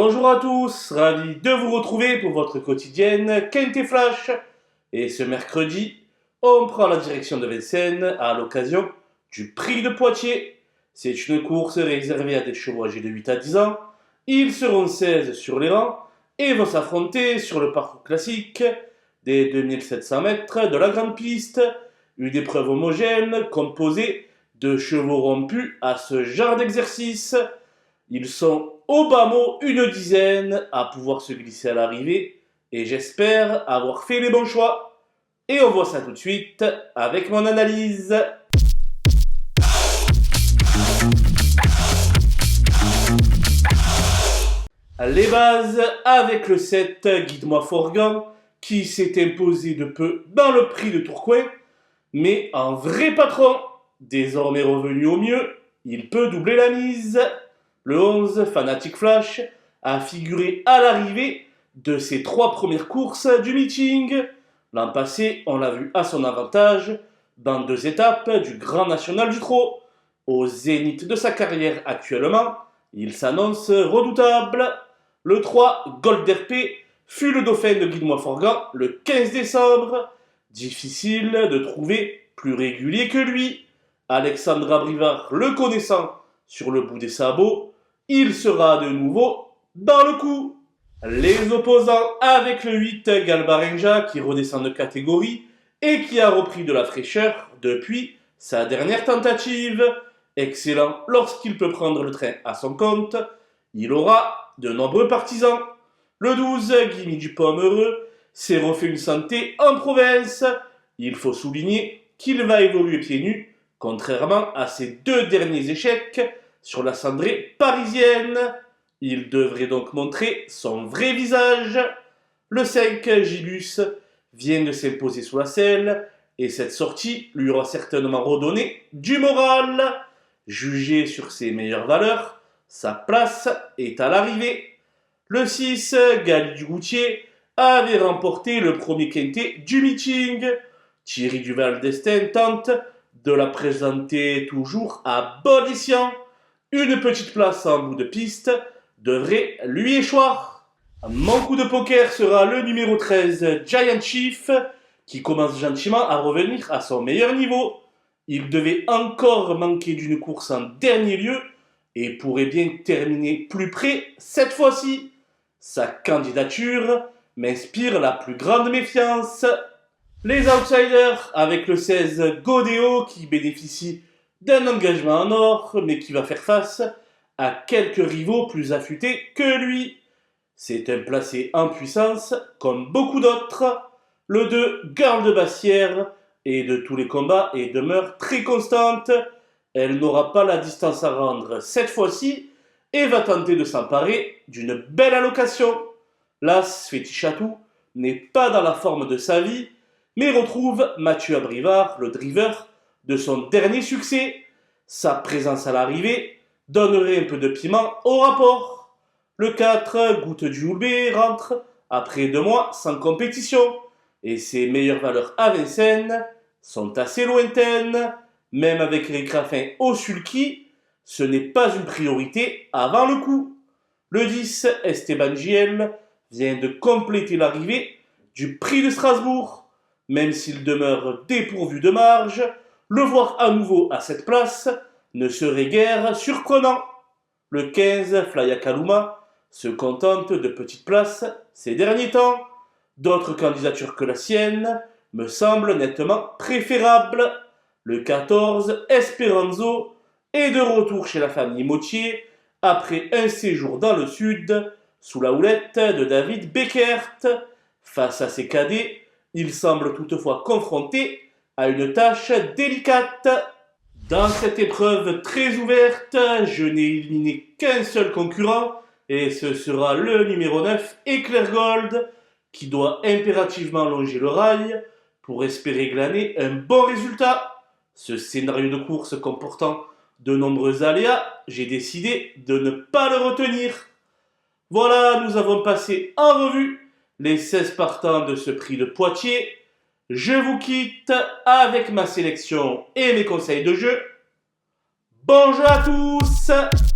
Bonjour à tous, ravi de vous retrouver pour votre quotidienne Quintet Flash. Et ce mercredi, on prend la direction de Vincennes à l'occasion du Prix de Poitiers. C'est une course réservée à des chevaux âgés de 8 à 10 ans. Ils seront 16 sur les rangs et vont s'affronter sur le parcours classique des 2700 mètres de la grande piste. Une épreuve homogène composée de chevaux rompus à ce genre d'exercice. Ils sont au bas mot une dizaine à pouvoir se glisser à l'arrivée et j'espère avoir fait les bons choix. Et on voit ça tout de suite avec mon analyse. Les bases avec le 7 Guide-moi Forgan qui s'est imposé de peu dans le prix de Tourcoing, mais en vrai patron, désormais revenu au mieux, il peut doubler la mise. Le 11 Fanatic Flash a figuré à l'arrivée de ses 3 premières courses du meeting. L'an passé, on l'a vu à son avantage dans 2 étapes du Grand National du Trot. Au zénith de sa carrière actuellement, il s'annonce redoutable. Le 3 Gold RP fut le dauphin de Guide-moi Forgan le 15 décembre. Difficile de trouver plus régulier que lui. Alexandre Abrivard le connaissant sur le bout des sabots, il sera de nouveau dans le coup. Les opposants avec le 8 Galbarenja qui redescend de catégorie et qui a repris de la fraîcheur depuis sa dernière tentative. Excellent lorsqu'il peut prendre le train à son compte, il aura de nombreux partisans. Le 12 Guimy Dupont heureux s'est refait une santé en province. Il faut souligner qu'il va évoluer pieds nus, contrairement à ses 2 derniers échecs sur la cendrée parisienne. Il devrait donc montrer son vrai visage. Le 5 Gilus vient de s'imposer sous la selle et cette sortie lui aura certainement redonné du moral. Jugé sur ses meilleures valeurs, sa place est à l'arrivée. Le 6 Gali du Goutier avait remporté le premier quintet du meeting. Thierry Duval d'Estaing tente de la présenter toujours à bon escient. Une petite place en bout de piste devrait lui échoir. Mon coup de poker sera le numéro 13, Giant Chief, qui commence gentiment à revenir à son meilleur niveau. Il devait encore manquer d'une course en dernier lieu et pourrait bien terminer plus près cette fois-ci. Sa candidature m'inspire la plus grande méfiance. Les outsiders avec le 16 Godéo qui bénéficie d'un engagement en or mais qui va faire face à quelques rivaux plus affûtés que lui. C'est un placé en puissance comme beaucoup d'autres. Le 2 Girl de Bassière est de tous les combats et demeure très constante. Elle n'aura pas la distance à rendre cette fois-ci et va tenter de s'emparer d'une belle allocation. L'As Fétichatou n'est pas dans la forme de sa vie mais retrouve Mathieu Abrivard, le driver, de son dernier succès. Sa présence à l'arrivée donnerait un peu de piment au rapport. Le 4, Goutte du Houlbé, rentre après 2 mois sans compétition. Et ses meilleures valeurs à Vincennes sont assez lointaines. Même avec Eric Raffin au sulky, ce n'est pas une priorité avant le coup. Le 10, Esteban Giel, vient de compléter l'arrivée du Prix de Strasbourg. Même s'il demeure dépourvu de marge, le voir à nouveau à cette place ne serait guère surprenant. Le 15, Flya Kaluma, se contente de petites places ces derniers temps. D'autres candidatures que la sienne me semblent nettement préférables. Le 14, Esperanzo, est de retour chez la famille Mottier après un séjour dans le sud sous la houlette de David Beckert. Face à ses cadets, il semble toutefois confronté à une tâche délicate. Dans cette épreuve très ouverte, je n'ai éliminé qu'un seul concurrent et ce sera le numéro 9, Éclair Gold, qui doit impérativement longer le rail pour espérer glaner un bon résultat. Ce scénario de course comportant de nombreux aléas, j'ai décidé de ne pas le retenir. Voilà, nous avons passé en revue les 16 partants de ce prix de Poitiers. Je vous quitte avec ma sélection et mes conseils de jeu. Bonjour à tous!